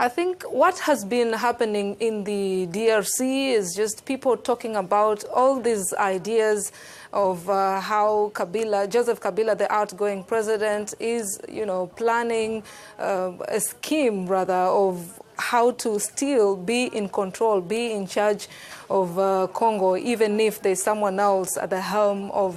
I think what has been happening in the DRC is just people talking about all these ideas of how Joseph Kabila, the outgoing president, is, planning a scheme, rather, of how to still be in control, be in charge of Congo, even if there's someone else at the helm of,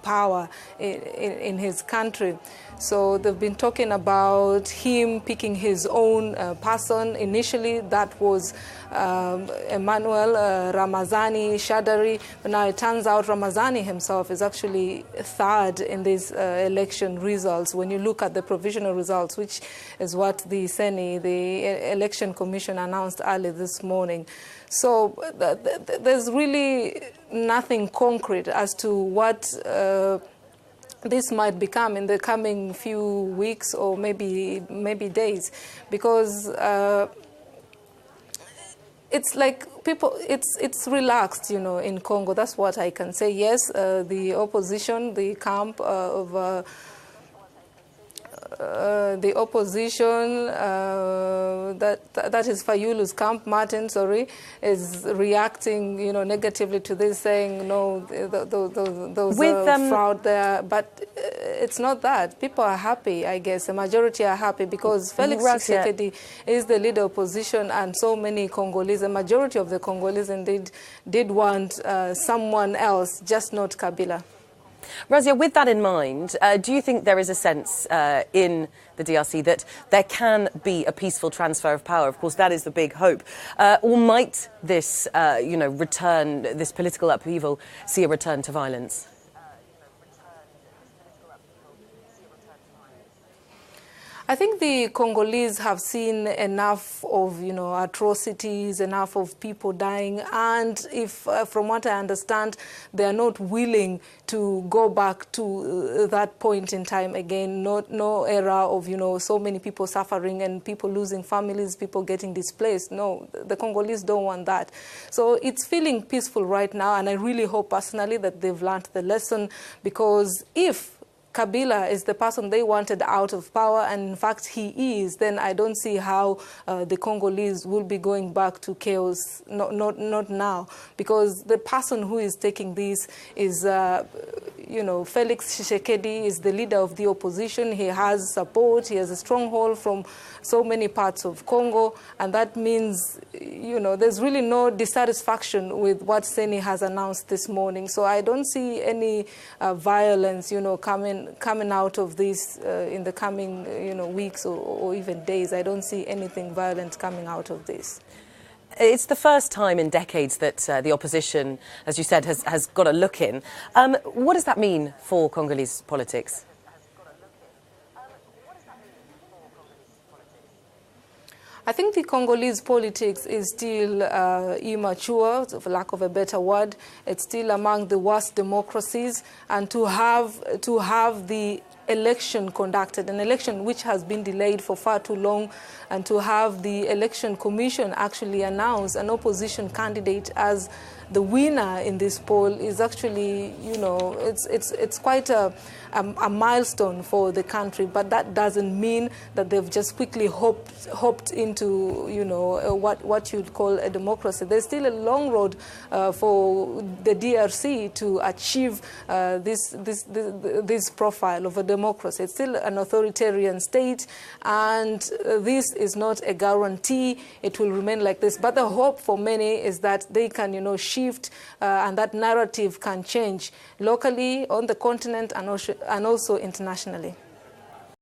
power in his country. So they've been talking about him picking his own person. Initially, that was Emmanuel Ramazani Shadari. But now it turns out Ramazani himself is actually third in these election results. When you look at the provisional results, which is what the CENI, the Election Commission, announced early this morning. So there's really nothing concrete as to what this might become in the coming few weeks or maybe days, because it's like it's relaxed, in Congo. That's what I can say. Yes, the opposition, the camp of the opposition, that is Fayulu's camp, Martin, is reacting, negatively to this, saying, no, those are fraud there. But it's not that. People are happy, I guess. The majority are happy because Felix Tshisekedi is the leader of opposition, and so many Congolese, the majority of the Congolese indeed, did want someone else, just not Kabila. Razia, with that in mind, do you think there is a sense in the DRC that there can be a peaceful transfer of power? Of course, that is the big hope. Or might this, this political upheaval see a return to violence? I think the Congolese have seen enough of, atrocities, enough of people dying, and if, from what I understand, they are not willing to go back to that point in time again. No era of, so many people suffering and people losing families, people getting displaced. No, the Congolese don't want that. So it's feeling peaceful right now, and I really hope personally that they've learned the lesson, because if Kabila is the person they wanted out of power, and in fact he is, then I don't see how the Congolese will be going back to chaos, not now, because the person who is taking this is, Felix Tshisekedi is the leader of the opposition. He has support, he has a stronghold from so many parts of Congo, and that means, there's really no dissatisfaction with what CENI has announced this morning. So I don't see any violence, coming out of this in the coming, weeks or even days. I don't see anything violent coming out of this. It's the first time in decades that the opposition, as you said, has got a look in. What does that mean for Congolese politics? I think the Congolese politics is still immature, for lack of a better word. It's still among the worst democracies, and to have the election conducted, an election which has been delayed for far too long, and to have the election commission actually announce an opposition candidate as the winner in this poll is actually, it's quite a milestone for the country. But that doesn't mean that they've just quickly hopped into, what you'd call a democracy. There's still a long road for the DRC to achieve this profile of a democracy. It's still an authoritarian state, and this is not a guarantee it will remain like this. But the hope for many is that they can, shift, and that narrative can change locally, on the continent, and also internationally.